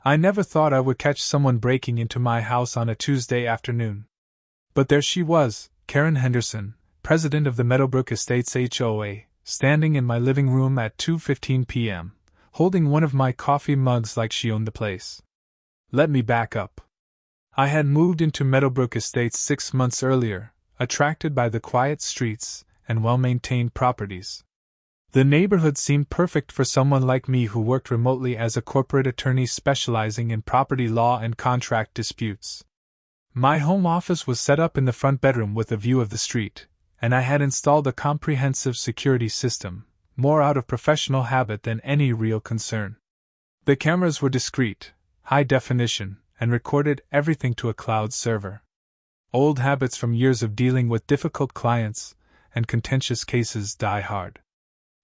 I never thought I would catch someone breaking into my house on a Tuesday afternoon. But there she was, Karen Henderson, president of the Meadowbrook Estates H.O.A., standing in my living room at 2:15 p.m., holding one of my coffee mugs like she owned the place. Let me back up. I had moved into Meadowbrook Estates 6 months earlier, attracted by the quiet streets and well-maintained properties. The neighborhood seemed perfect for someone like me who worked remotely as a corporate attorney specializing in property law and contract disputes. My home office was set up in the front bedroom with a view of the street, and I had installed a comprehensive security system, more out of professional habit than any real concern. The cameras were discreet, high definition, and recorded everything to a cloud server. Old habits from years of dealing with difficult clients and contentious cases die hard.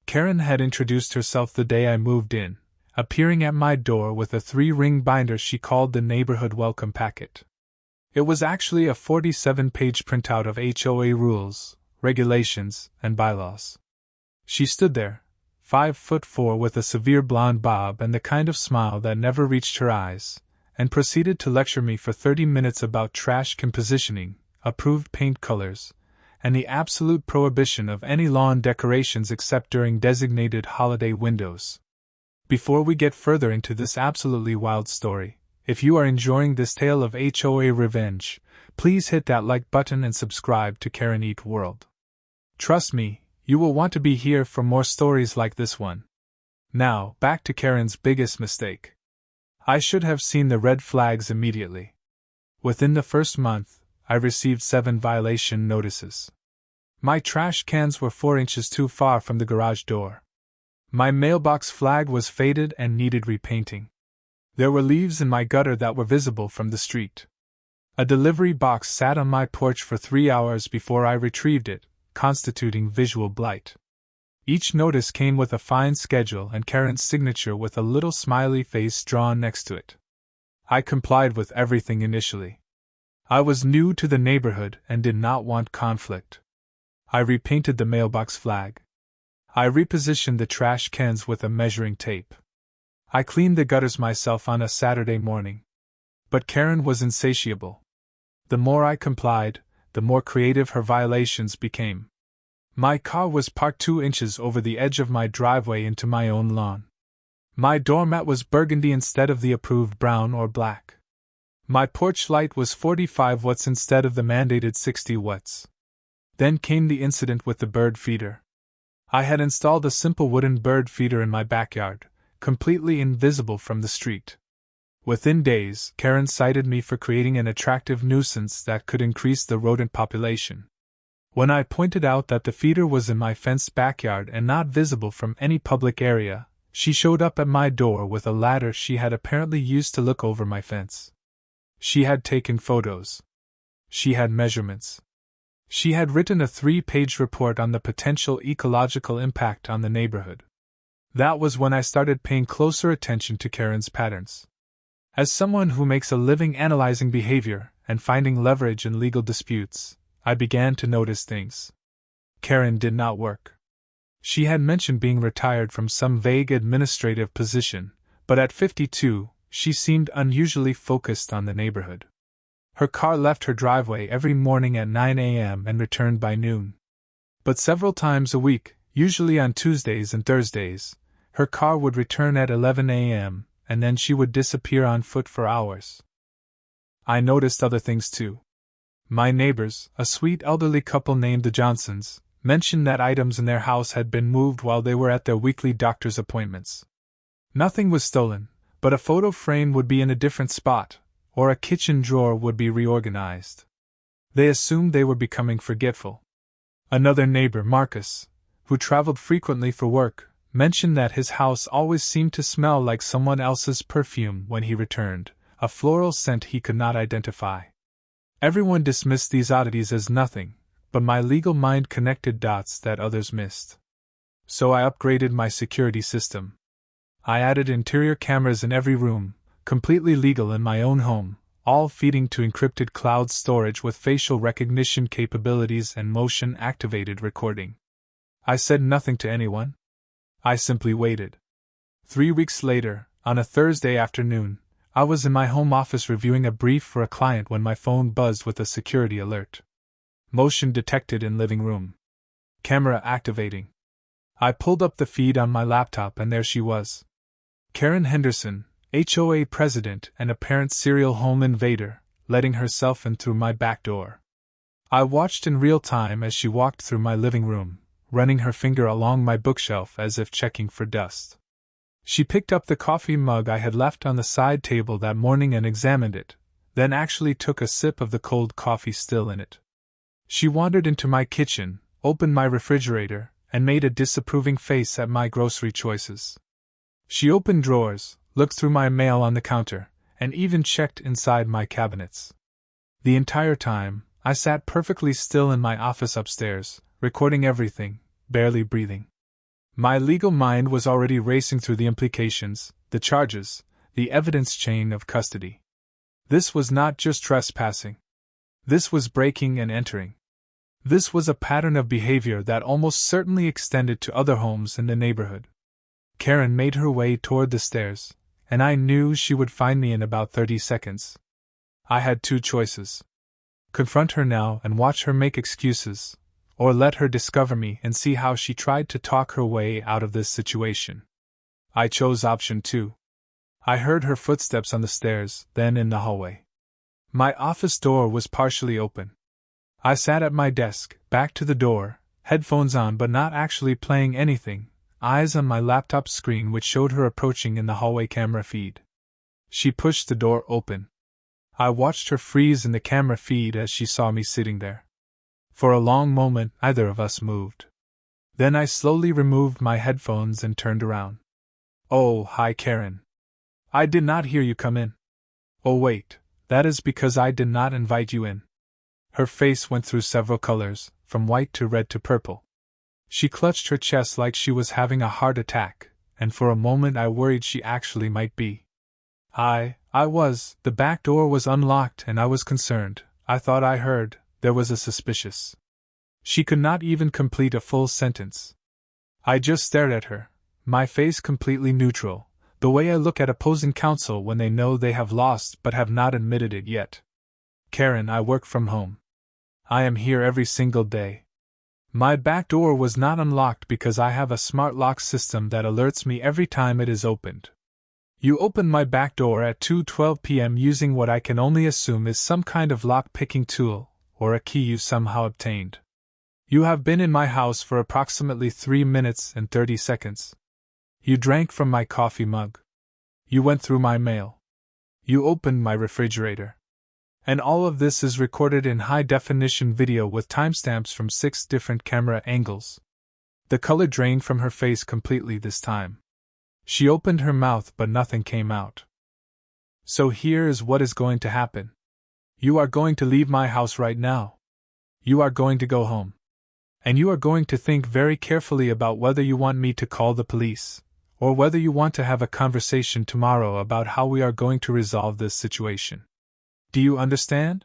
Karen had introduced herself the day I moved in, appearing at my door with a 3-ring binder she called the Neighborhood Welcome Packet. It was actually a 47-page printout of H.O.A. rules, regulations, and bylaws. She stood there, 5'4" with a severe blonde bob and the kind of smile that never reached her eyes, and proceeded to lecture me for 30 minutes about trash can positioning, approved paint colors, and the absolute prohibition of any lawn decorations except during designated holiday windows. Before we get further into this absolutely wild story, if you are enjoying this tale of H.O.A. revenge, please hit that like button and subscribe to Karen Eat World. Trust me, you will want to be here for more stories like this one. Now, back to Karen's biggest mistake. I should have seen the red flags immediately. Within the first month, I received 7 violation notices. My trash cans were 4 inches too far from the garage door. My mailbox flag was faded and needed repainting. There were leaves in my gutter that were visible from the street. A delivery box sat on my porch for 3 hours before I retrieved it, constituting visual blight. Each notice came with a fine schedule and Karen's signature with a little smiley face drawn next to it. I complied with everything initially. I was new to the neighborhood and did not want conflict. I repainted the mailbox flag. I repositioned the trash cans with a measuring tape. I cleaned the gutters myself on a Saturday morning. But Karen was insatiable. The more I complied, the more creative her violations became. My car was parked 2 inches over the edge of my driveway into my own lawn. My doormat was burgundy instead of the approved brown or black. My porch light was 45 watts instead of the mandated 60 watts. Then came the incident with the bird feeder. I had installed a simple wooden bird feeder in my backyard, completely invisible from the street. Within days, Karen cited me for creating an attractive nuisance that could increase the rodent population. When I pointed out that the feeder was in my fenced backyard and not visible from any public area, she showed up at my door with a ladder she had apparently used to look over my fence. She had taken photos. She had measurements. She had written a 3-page report on the potential ecological impact on the neighborhood. That was when I started paying closer attention to Karen's patterns. As someone who makes a living analyzing behavior and finding leverage in legal disputes, I began to notice things. Karen did not work. She had mentioned being retired from some vague administrative position, but at 52, she seemed unusually focused on the neighborhood. Her car left her driveway every morning at 9 a.m. and returned by noon. But several times a week, usually on Tuesdays and Thursdays, her car would return at 11 a.m., and then she would disappear on foot for hours. I noticed other things too. My neighbors, a sweet elderly couple named the Johnsons, mentioned that items in their house had been moved while they were at their weekly doctor's appointments. Nothing was stolen, but a photo frame would be in a different spot, or a kitchen drawer would be reorganized. They assumed they were becoming forgetful. Another neighbor, Marcus, who traveled frequently for work, mentioned that his house always seemed to smell like someone else's perfume when he returned, a floral scent he could not identify. Everyone dismissed these oddities as nothing, but my legal mind connected dots that others missed. So I upgraded my security system. I added interior cameras in every room, completely legal in my own home, all feeding to encrypted cloud storage with facial recognition capabilities and motion-activated recording. I said nothing to anyone. I simply waited. 3 weeks later, on a Thursday afternoon, I was in my home office reviewing a brief for a client when my phone buzzed with a security alert. Motion detected in living room. Camera activating. I pulled up the feed on my laptop and there she was. Karen Henderson, H.O.A. president and apparent serial home invader, letting herself in through my back door. I watched in real time as she walked through my living room, running her finger along my bookshelf as if checking for dust. She picked up the coffee mug I had left on the side table that morning and examined it, then actually took a sip of the cold coffee still in it. She wandered into my kitchen, opened my refrigerator, and made a disapproving face at my grocery choices. She opened drawers, looked through my mail on the counter, and even checked inside my cabinets. The entire time, I sat perfectly still in my office upstairs, recording everything, barely breathing. My legal mind was already racing through the implications, the charges, the evidence chain of custody. This was not just trespassing. This was breaking and entering. This was a pattern of behavior that almost certainly extended to other homes in the neighborhood. Karen made her way toward the stairs, and I knew she would find me in about 30 seconds. I had two choices. Confront her now and watch her make excuses, or let her discover me and see how she tried to talk her way out of this situation. I chose option 2. I heard her footsteps on the stairs, then in the hallway. My office door was partially open. I sat at my desk, back to the door, headphones on but not actually playing anything, eyes on my laptop screen which showed her approaching in the hallway camera feed. She pushed the door open. I watched her freeze in the camera feed as she saw me sitting there. For a long moment, neither of us moved. Then I slowly removed my headphones and turned around. "Oh, hi Karen. I did not hear you come in." "Oh wait, that is because I did not invite you in." Her face went through several colors, from white to red to purple. She clutched her chest like she was having a heart attack, and for a moment I worried she actually might be. The back door was unlocked and I was concerned. I thought I heard, there was a suspicious. She could not even complete a full sentence. I just stared at her, my face completely neutral, the way I look at opposing counsel when they know they have lost but have not admitted it yet. "Karen, I work from home. I am here every single day. My back door was not unlocked because I have a smart lock system that alerts me every time it is opened. You opened my back door at 2:12 p.m. using what I can only assume is some kind of lock-picking tool, or a key you somehow obtained. You have been in my house for approximately 3 minutes and 30 seconds. You drank from my coffee mug. You went through my mail. You opened my refrigerator. And all of this is recorded in high-definition video with timestamps from 6 different camera angles." The color drained from her face completely this time. She opened her mouth but nothing came out. "So here is what is going to happen. You are going to leave my house right now. You are going to go home. And you are going to think very carefully about whether you want me to call the police, or whether you want to have a conversation tomorrow about how we are going to resolve this situation. Do you understand?"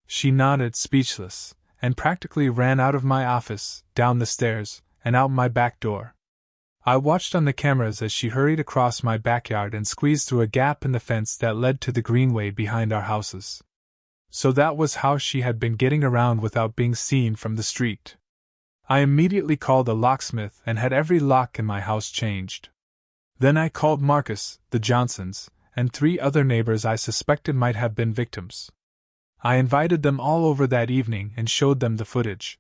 She nodded, speechless, and practically ran out of my office, down the stairs, and out my back door. I watched on the cameras as she hurried across my backyard and squeezed through a gap in the fence that led to the greenway behind our houses. So that was how she had been getting around without being seen from the street. I immediately called a locksmith and had every lock in my house changed. Then I called Marcus, the Johnsons, and 3 other neighbors I suspected might have been victims. I invited them all over that evening and showed them the footage.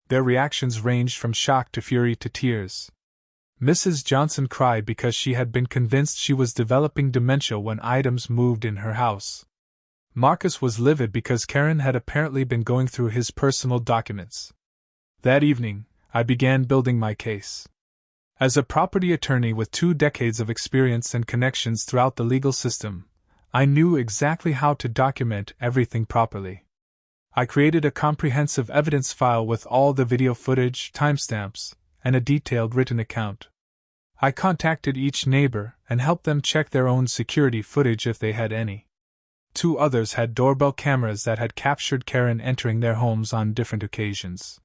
Their reactions ranged from shock to fury to tears. Mrs. Johnson cried because she had been convinced she was developing dementia when items moved in her house. Marcus was livid because Karen had apparently been going through his personal documents. That evening, I began building my case. As a property attorney with 2 decades of experience and connections throughout the legal system, I knew exactly how to document everything properly. I created a comprehensive evidence file with all the video footage, timestamps, and a detailed written account. I contacted each neighbor and helped them check their own security footage if they had any. 2 others had doorbell cameras that had captured Karen entering their homes on different occasions.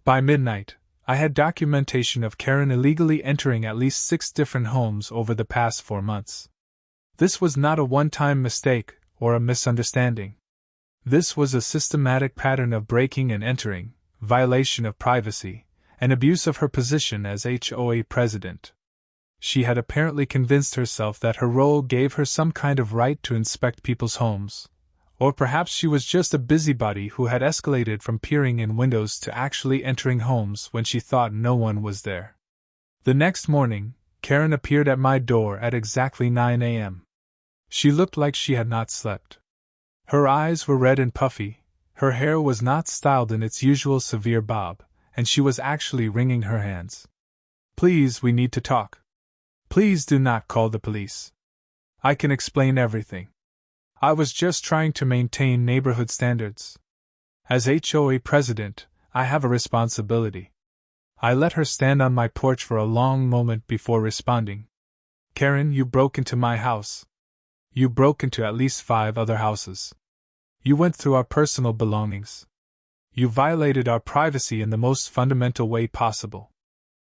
By midnight, I had documentation of Karen illegally entering at least 6 different homes over the past 4 months. This was not a one-time mistake or a misunderstanding. This was a systematic pattern of breaking and entering, violation of privacy, and abuse of her position as H.O.A. president. She had apparently convinced herself that her role gave her some kind of right to inspect people's homes. Or perhaps she was just a busybody who had escalated from peering in windows to actually entering homes when she thought no one was there. The next morning, Karen appeared at my door at exactly 9 a.m. She looked like she had not slept. Her eyes were red and puffy, her hair was not styled in its usual severe bob, and she was actually wringing her hands. "Please, we need to talk. Please do not call the police. I can explain everything. I was just trying to maintain neighborhood standards. As H.O.A. president, I have a responsibility." I let her stand on my porch for a long moment before responding. "Karen, you broke into my house. You broke into at least 5 other houses. You went through our personal belongings. You violated our privacy in the most fundamental way possible.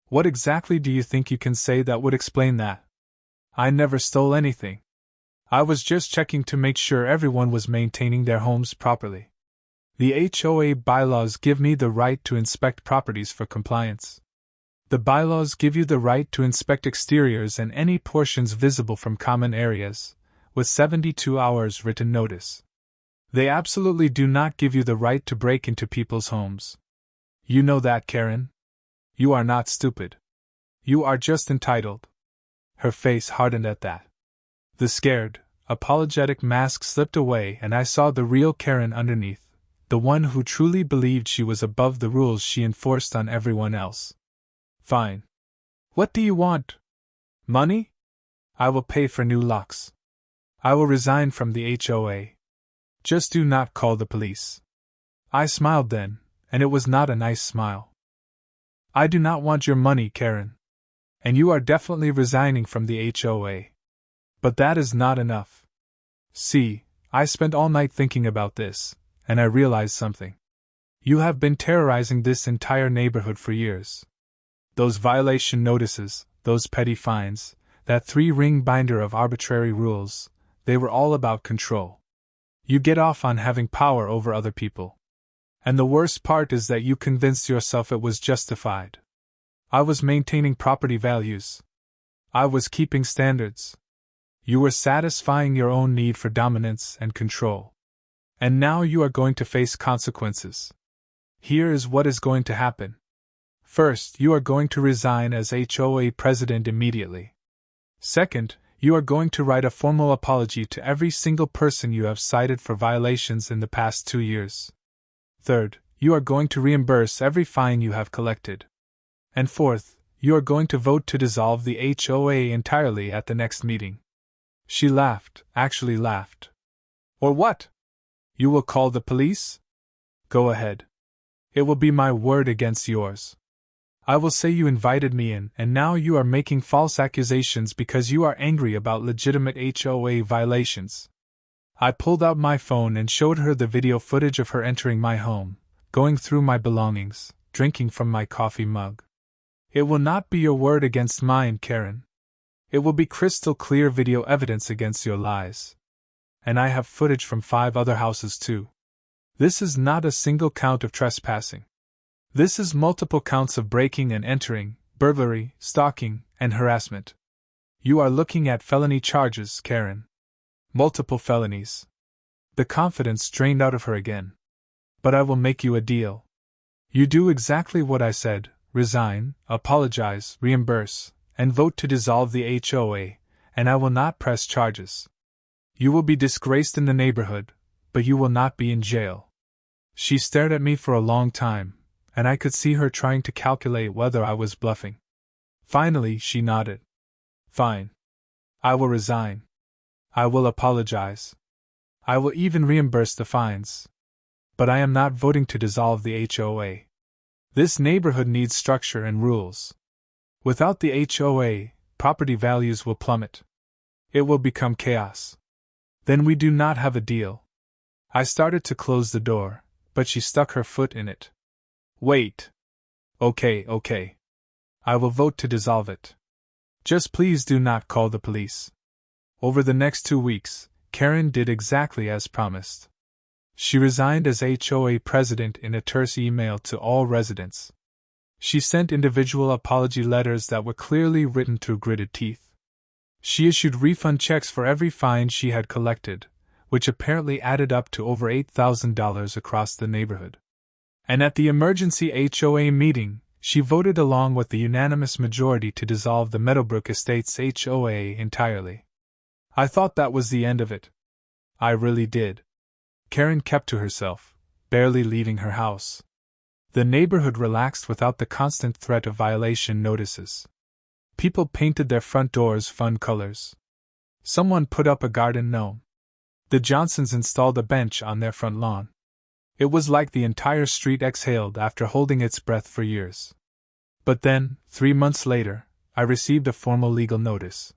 What exactly do you think you can say that would explain that? I never stole anything. I was just checking to make sure everyone was maintaining their homes properly. The H.O.A. bylaws give me the right to inspect properties for compliance. The bylaws give you the right to inspect exteriors and any portions visible from common areas, with 72 hours written notice. They absolutely do not give you the right to break into people's homes. You know that, Karen. You are not stupid. You are just entitled." Her face hardened at that. The scared, apologetic mask slipped away and I saw the real Karen underneath, the one who truly believed she was above the rules she enforced on everyone else. "Fine. What do you want? Money? I will pay for new locks. I will resign from the H.O.A. Just do not call the police." I smiled then, and it was not a nice smile. "I do not want your money, Karen. And you are definitely resigning from the H.O.A. But that is not enough. See, I spent all night thinking about this, and I realized something. You have been terrorizing this entire neighborhood for years. Those violation notices, those petty fines, that 3-ring binder of arbitrary rules, they were all about control. You get off on having power over other people. And the worst part is that you convinced yourself it was justified. I was maintaining property values. I was keeping standards. You were satisfying your own need for dominance and control. And now you are going to face consequences. Here is what is going to happen. First, you are going to resign as H.O.A. president immediately. Second, you are going to write a formal apology to every single person you have cited for violations in the past 2 years. Third, you are going to reimburse every fine you have collected. And fourth, you are going to vote to dissolve the H.O.A. entirely at the next meeting." She laughed, actually laughed. "Or what? You will call the police? Go ahead. It will be my word against yours. I will say you invited me in, and now you are making false accusations because you are angry about legitimate H.O.A. violations." I pulled out my phone and showed her the video footage of her entering my home, going through my belongings, drinking from my coffee mug. "It will not be your word against mine, Karen. It will be crystal clear video evidence against your lies. And I have footage from 5 other houses too. This is not a single count of trespassing. This is multiple counts of breaking and entering, burglary, stalking, and harassment. You are looking at felony charges, Karen. Multiple felonies." The confidence drained out of her again. "But I will make you a deal. You do exactly what I said, resign, apologize, reimburse, and vote to dissolve the H.O.A., and I will not press charges. You will be disgraced in the neighborhood, but you will not be in jail." She stared at me for a long time, and I could see her trying to calculate whether I was bluffing. Finally, she nodded. "Fine. I will resign. I will apologize. I will even reimburse the fines. But I am not voting to dissolve the H.O.A. This neighborhood needs structure and rules. Without the H.O.A., property values will plummet. It will become chaos. Then we do not have a deal." I started to close the door, but she stuck her foot in it. "Wait. Okay. I will vote to dissolve it. Just please do not call the police." Over the next 2 weeks, Karen did exactly as promised. She resigned as H.O.A. president in a terse email to all residents. She sent individual apology letters that were clearly written through gritted teeth. She issued refund checks for every fine she had collected, which apparently added up to over $8,000 across the neighborhood. And at the emergency H.O.A. meeting, she voted along with the unanimous majority to dissolve the Meadowbrook Estates H.O.A. entirely. I thought that was the end of it. I really did. Karen kept to herself, barely leaving her house. The neighborhood relaxed without the constant threat of violation notices. People painted their front doors fun colors. Someone put up a garden gnome. The Johnsons installed a bench on their front lawn. It was like the entire street exhaled after holding its breath for years. But then, 3 months later, I received a formal legal notice.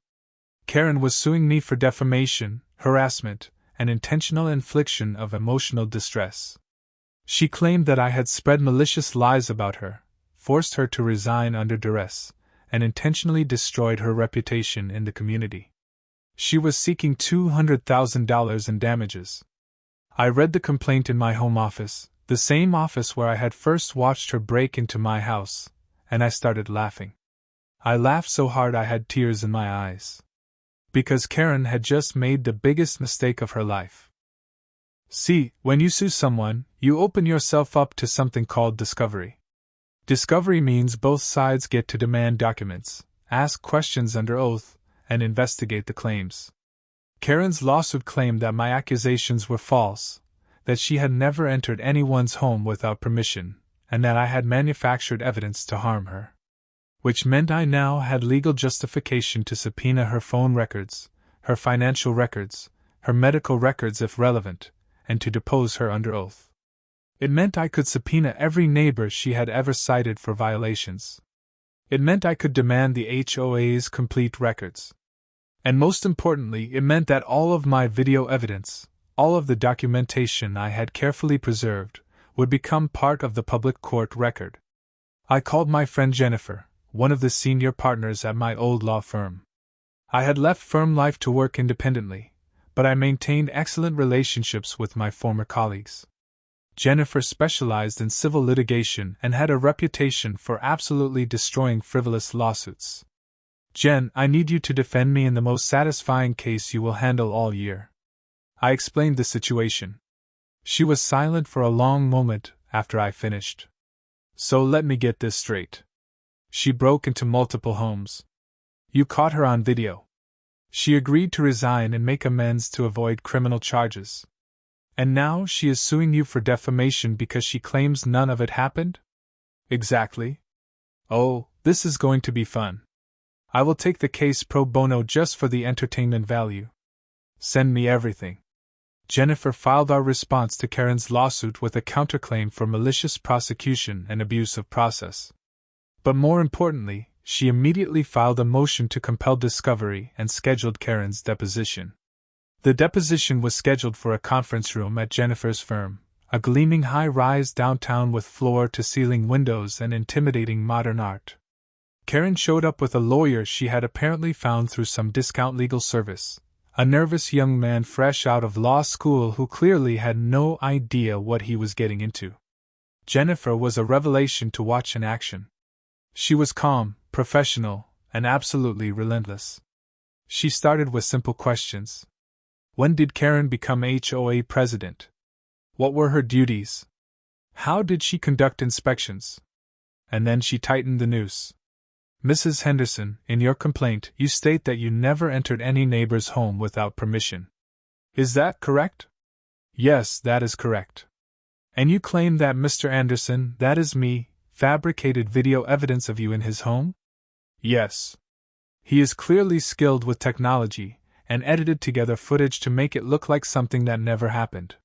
Karen was suing me for defamation, harassment, and intentional infliction of emotional distress. She claimed that I had spread malicious lies about her, forced her to resign under duress, and intentionally destroyed her reputation in the community. She was seeking $200,000 in damages. I read the complaint in my home office, the same office where I had first watched her break into my house, and I started laughing. I laughed so hard I had tears in my eyes. Because Karen had just made the biggest mistake of her life. See, when you sue someone, you open yourself up to something called discovery. Discovery means both sides get to demand documents, ask questions under oath, and investigate the claims. Karen's lawsuit claimed that my accusations were false, that she had never entered anyone's home without permission, and that I had manufactured evidence to harm her. Which meant I now had legal justification to subpoena her phone records, her financial records, her medical records if relevant, and to depose her under oath. It meant I could subpoena every neighbor she had ever cited for violations. It meant I could demand the H.O.A.'s complete records. And most importantly, it meant that all of my video evidence, all of the documentation I had carefully preserved, would become part of the public court record. I called my friend Jennifer, one of the senior partners at my old law firm. I had left firm life to work independently, but I maintained excellent relationships with my former colleagues. Jennifer specialized in civil litigation and had a reputation for absolutely destroying frivolous lawsuits. Jen, I need you to defend me in the most satisfying case you will handle all year. I explained the situation. She was silent for a long moment after I finished. So let me get this straight. She broke into multiple homes. You caught her on video. She agreed to resign and make amends to avoid criminal charges. And now she is suing you for defamation because she claims none of it happened? Exactly. Oh, this is going to be fun. I will take the case pro bono just for the entertainment value. Send me everything. Jennifer filed our response to Karen's lawsuit with a counterclaim for malicious prosecution and abuse of process. But more importantly, she immediately filed a motion to compel discovery and scheduled Karen's deposition. The deposition was scheduled for a conference room at Jennifer's firm, a gleaming high-rise downtown with floor-to-ceiling windows and intimidating modern art. Karen showed up with a lawyer she had apparently found through some discount legal service, a nervous young man fresh out of law school who clearly had no idea what he was getting into. Jennifer was a revelation to watch in action. She was calm, professional, and absolutely relentless. She started with simple questions. When did Karen become H.O.A. president? What were her duties? How did she conduct inspections? And then she tightened the noose. Mrs. Henderson, in your complaint, you state that you never entered any neighbor's home without permission. Is that correct? Yes, that is correct. And you claim that Mr. Anderson, that is me, fabricated video evidence of you in his home? Yes. He is clearly skilled with technology, and edited together footage to make it look like something that never happened.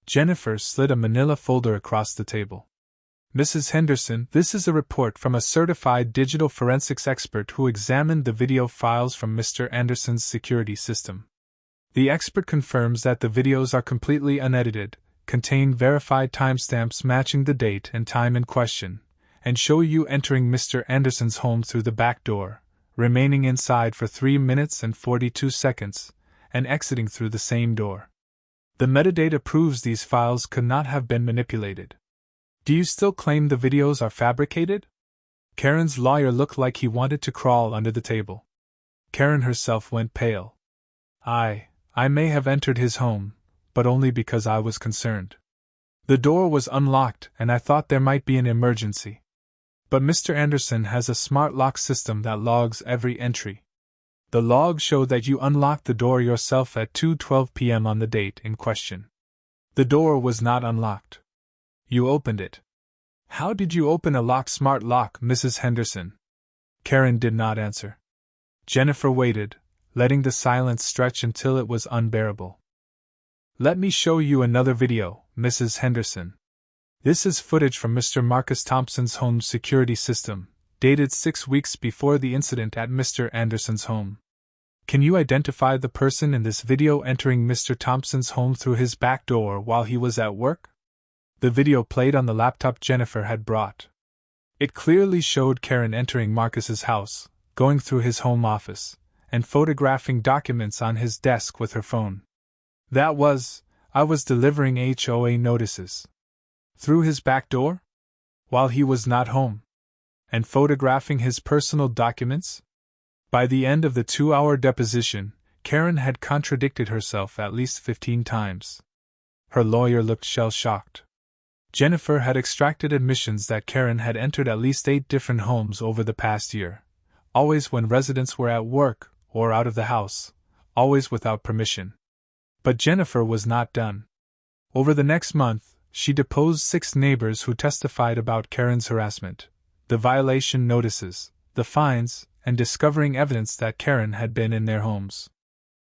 Jennifer slid a manila folder across the table. Mrs. Henderson, this is a report from a certified digital forensics expert who examined the video files from Mr. Anderson's security system. The expert confirms that the videos are completely unedited, contain verified timestamps matching the date and time in question, and show you entering Mr. Anderson's home through the back door, remaining inside for 3 minutes and 42 seconds, and exiting through the same door. The metadata proves these files could not have been manipulated. Do you still claim the videos are fabricated? Karen's lawyer looked like he wanted to crawl under the table. Karen herself went pale. I may have entered his home, but only because I was concerned. The door was unlocked and I thought there might be an emergency. But Mr. Anderson has a smart lock system that logs every entry. The log showed that you unlocked the door yourself at 2:12 p.m. on the date in question. The door was not unlocked. You opened it. How did you open a locked smart lock, Mrs. Henderson? Karen did not answer. Jennifer waited, letting the silence stretch until it was unbearable. Let me show you another video, Mrs. Henderson. This is footage from Mr. Marcus Thompson's home security system, dated 6 weeks before the incident at Mr. Anderson's home. Can you identify the person in this video entering Mr. Thompson's home through his back door while he was at work? The video played on the laptop Jennifer had brought. It clearly showed Karen entering Marcus's house, going through his home office, and photographing documents on his desk with her phone. I was delivering H.O.A. notices. Through his back door? While he was not home? And photographing his personal documents? By the end of the 2-hour deposition, Karen had contradicted herself at least 15 times. Her lawyer looked shell-shocked. Jennifer had extracted admissions that Karen had entered at least 8 different homes over the past year, always when residents were at work or out of the house, always without permission. But Jennifer was not done. Over the next month, she deposed 6 neighbors who testified about Karen's harassment, the violation notices, the fines, and discovering evidence that Karen had been in their homes.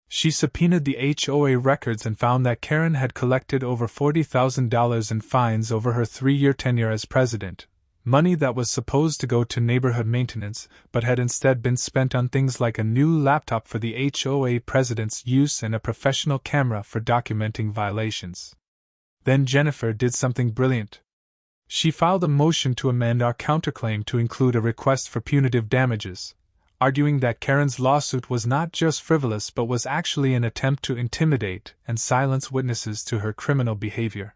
She subpoenaed the H.O.A. records and found that Karen had collected over $40,000 in fines over her 3-year tenure as president, money that was supposed to go to neighborhood maintenance but had instead been spent on things like a new laptop for the H.O.A. president's use and a professional camera for documenting violations. Then Jennifer did something brilliant. She filed a motion to amend our counterclaim to include a request for punitive damages, arguing that Karen's lawsuit was not just frivolous but was actually an attempt to intimidate and silence witnesses to her criminal behavior.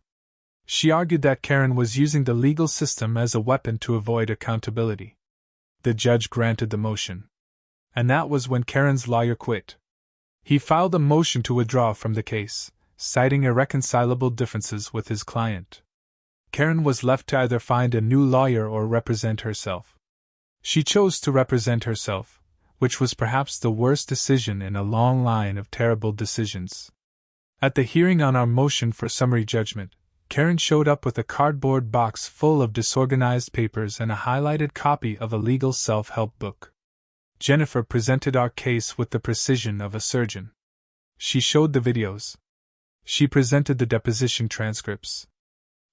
She argued that Karen was using the legal system as a weapon to avoid accountability. The judge granted the motion. And that was when Karen's lawyer quit. He filed a motion to withdraw from the case, citing irreconcilable differences with his client. Karen was left to either find a new lawyer or represent herself. She chose to represent herself, which was perhaps the worst decision in a long line of terrible decisions. At the hearing on our motion for summary judgment, Karen showed up with a cardboard box full of disorganized papers and a highlighted copy of a legal self-help book. Jennifer presented our case with the precision of a surgeon. She showed the videos. She presented the deposition transcripts.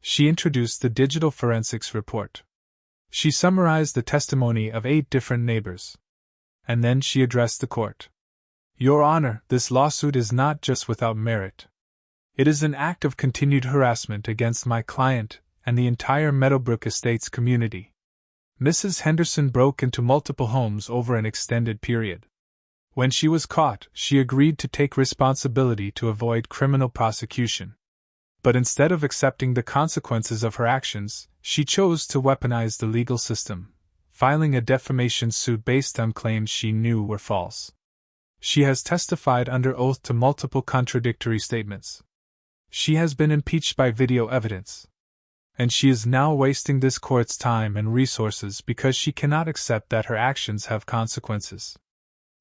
She introduced the digital forensics report. She summarized the testimony of 8 different neighbors. And then she addressed the court. Your Honor, this lawsuit is not just without merit. It is an act of continued harassment against my client and the entire Meadowbrook Estates community. Mrs. Henderson broke into multiple homes over an extended period. When she was caught, she agreed to take responsibility to avoid criminal prosecution. But instead of accepting the consequences of her actions, she chose to weaponize the legal system, filing a defamation suit based on claims she knew were false. She has testified under oath to multiple contradictory statements. She has been impeached by video evidence. And she is now wasting this court's time and resources because she cannot accept that her actions have consequences.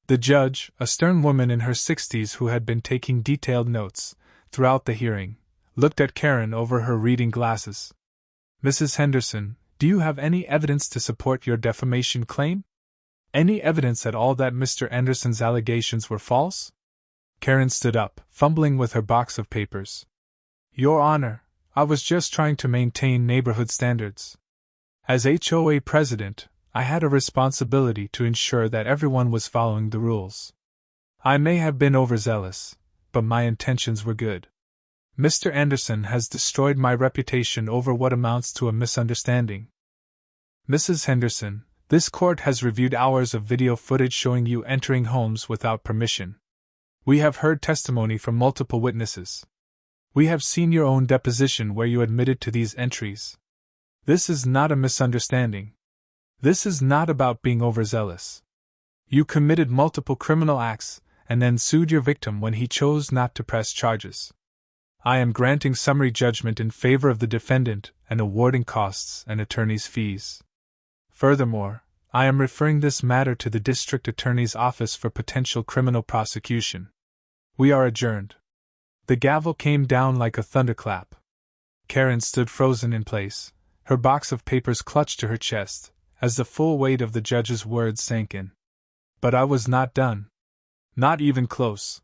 The judge, a stern woman in her 60s who had been taking detailed notes throughout the hearing, looked at Karen over her reading glasses. Mrs. Henderson, do you have any evidence to support your defamation claim? Any evidence at all that Mr. Anderson's allegations were false? Karen stood up, fumbling with her box of papers. Your Honor, I was just trying to maintain neighborhood standards. As H.O.A. president, I had a responsibility to ensure that everyone was following the rules. I may have been overzealous, but my intentions were good. Mr. Anderson has destroyed my reputation over what amounts to a misunderstanding. Mrs. Henderson, This court has reviewed hours of video footage showing you entering homes without permission. We have heard testimony from multiple witnesses. We have seen your own deposition where you admitted to these entries. This is not a misunderstanding. This is not about being overzealous. You committed multiple criminal acts and then sued your victim when he chose not to press charges. I am granting summary judgment in favor of the defendant and awarding costs and attorney's fees. Furthermore, I am referring this matter to the district attorney's office for potential criminal prosecution. We are adjourned. The gavel came down like a thunderclap. Karen stood frozen in place, her box of papers clutched to her chest, as the full weight of the judge's words sank in. But I was not done. Not even close.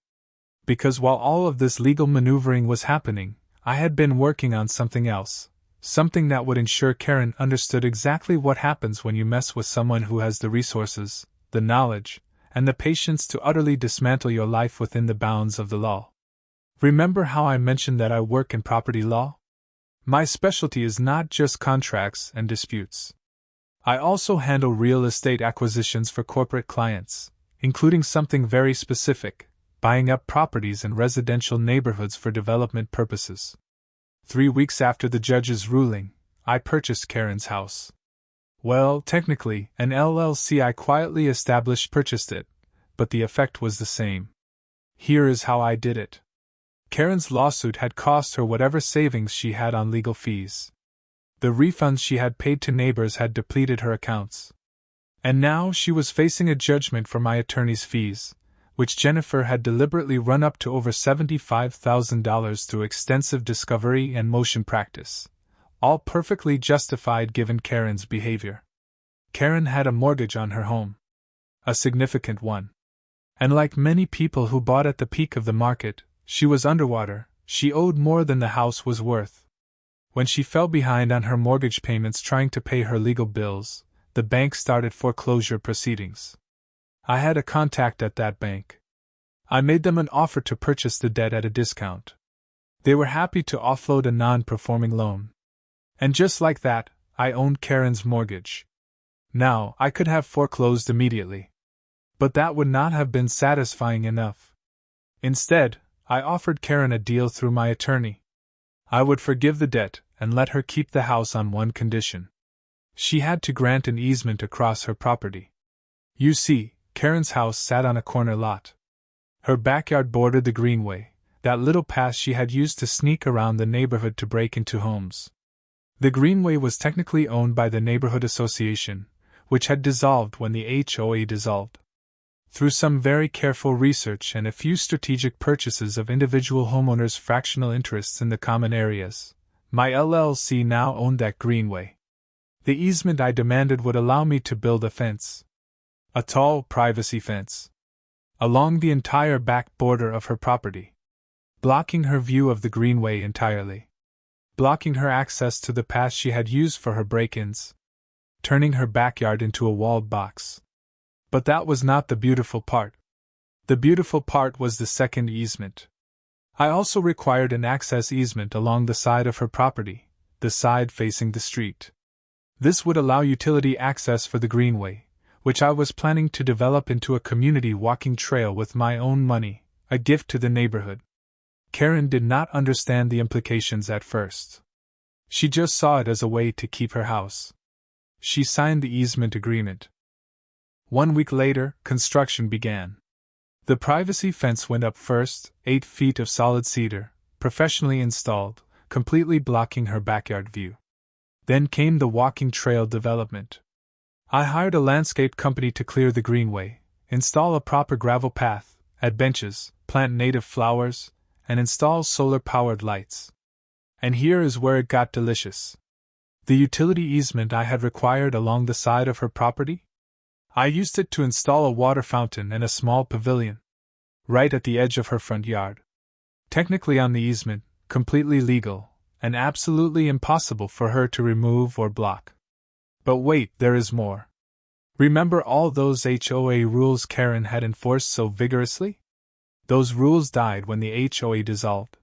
Because while all of this legal maneuvering was happening, I had been working on something else, something that would ensure Karen understood exactly what happens when you mess with someone who has the resources, the knowledge, and the patience to utterly dismantle your life within the bounds of the law. Remember how I mentioned that I work in property law? My specialty is not just contracts and disputes. I also handle real estate acquisitions for corporate clients, including something very specific: buying up properties in residential neighborhoods for development purposes. 3 weeks after the judge's ruling, I purchased Karen's house. Well, technically, an LLC I quietly established purchased it, but the effect was the same. Here is how I did it. Karen's lawsuit had cost her whatever savings she had on legal fees. The refunds she had paid to neighbors had depleted her accounts. And now she was facing a judgment for my attorney's fees, which Jennifer had deliberately run up to over $75,000 through extensive discovery and motion practice, all perfectly justified given Karen's behavior. Karen had a mortgage on her home. A significant one. And like many people who bought at the peak of the market, she was underwater. She owed more than the house was worth. When she fell behind on her mortgage payments trying to pay her legal bills, the bank started foreclosure proceedings. I had a contact at that bank. I made them an offer to purchase the debt at a discount. They were happy to offload a non-performing loan. And just like that, I owned Karen's mortgage. Now, I could have foreclosed immediately. But that would not have been satisfying enough. Instead, I offered Karen a deal through my attorney. I would forgive the debt and let her keep the house on one condition. She had to grant an easement across her property. You see, Karen's house sat on a corner lot. Her backyard bordered the greenway, that little path she had used to sneak around the neighborhood to break into homes. The greenway was technically owned by the neighborhood association, which had dissolved when the H.O.A. dissolved. Through some very careful research and a few strategic purchases of individual homeowners' fractional interests in the common areas, my LLC now owned that greenway. The easement I demanded would allow me to build a fence. A tall privacy fence. Along the entire back border of her property. Blocking her view of the greenway entirely. Blocking her access to the path she had used for her break-ins. Turning her backyard into a walled box. But that was not the beautiful part. The beautiful part was the second easement. I also required an access easement along the side of her property, the side facing the street. This would allow utility access for the greenway, which I was planning to develop into a community walking trail with my own money, a gift to the neighborhood. Karen did not understand the implications at first. She just saw it as a way to keep her house. She signed the easement agreement. 1 week later, construction began. The privacy fence went up first, 8 feet of solid cedar, professionally installed, completely blocking her backyard view. Then came the walking trail development. I hired a landscape company to clear the greenway, install a proper gravel path, add benches, plant native flowers, and install solar-powered lights. And here is where it got delicious. The utility easement I had required along the side of her property? I used it to install a water fountain and a small pavilion. Right at the edge of her front yard. Technically on the easement, completely legal, and absolutely impossible for her to remove or block. But wait, there is more. Remember all those H.O.A. rules Karen had enforced so vigorously? Those rules died when the H.O.A. dissolved.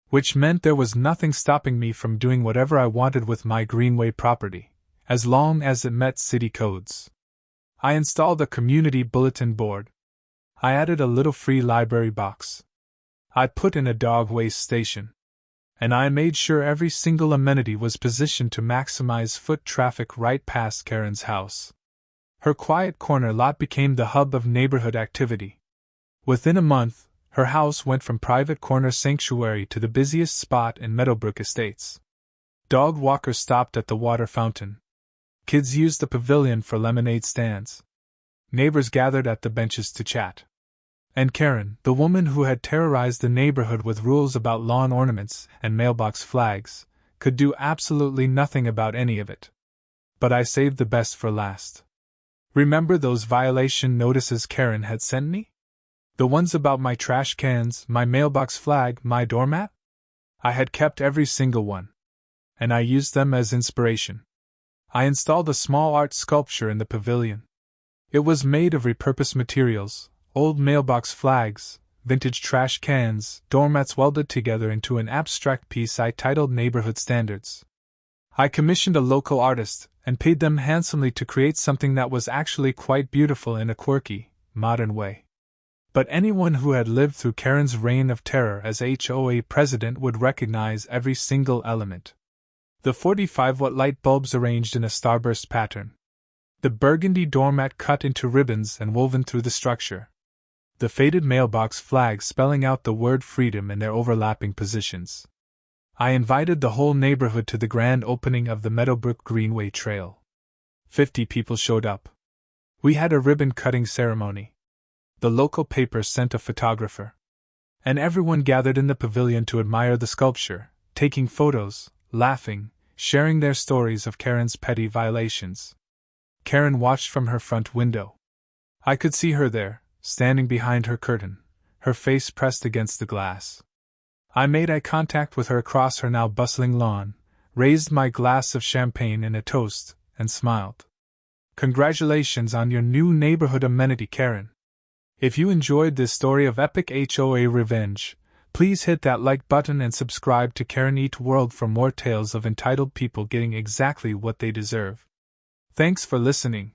Which meant there was nothing stopping me from doing whatever I wanted with my greenway property, as long as it met city codes. I installed a community bulletin board. I added a little free library box. I put in a dog waste station. And I made sure every single amenity was positioned to maximize foot traffic right past Karen's house. Her quiet corner lot became the hub of neighborhood activity. Within a month, her house went from private corner sanctuary to the busiest spot in Meadowbrook Estates. Dog walkers stopped at the water fountain. Kids used the pavilion for lemonade stands. Neighbors gathered at the benches to chat. And Karen, the woman who had terrorized the neighborhood with rules about lawn ornaments and mailbox flags, could do absolutely nothing about any of it. But I saved the best for last. Remember those violation notices Karen had sent me? The ones about my trash cans, my mailbox flag, my doormat? I had kept every single one. And I used them as inspiration. I installed a small art sculpture in the pavilion. It was made of repurposed materials, old mailbox flags, vintage trash cans, doormats welded together into an abstract piece I titled Neighborhood Standards. I commissioned a local artist and paid them handsomely to create something that was actually quite beautiful in a quirky, modern way. But anyone who had lived through Karen's reign of terror as H.O.A. president would recognize every single element. The 45-watt light bulbs arranged in a starburst pattern. The burgundy doormat cut into ribbons and woven through the structure. The faded mailbox flags spelling out the word freedom in their overlapping positions. I invited the whole neighborhood to the grand opening of the Meadowbrook Greenway Trail. 50 people showed up. We had a ribbon-cutting ceremony. The local paper sent a photographer. And everyone gathered in the pavilion to admire the sculpture, taking photos, laughing, sharing their stories of Karen's petty violations. Karen watched from her front window. I could see her there, standing behind her curtain, her face pressed against the glass. I made eye contact with her across her now bustling lawn, raised my glass of champagne in a toast, and smiled. Congratulations on your new neighborhood amenity, Karen. If you enjoyed this story of epic H.O.A. revenge, please hit that like button and subscribe to Karen Eat World for more tales of entitled people getting exactly what they deserve. Thanks for listening.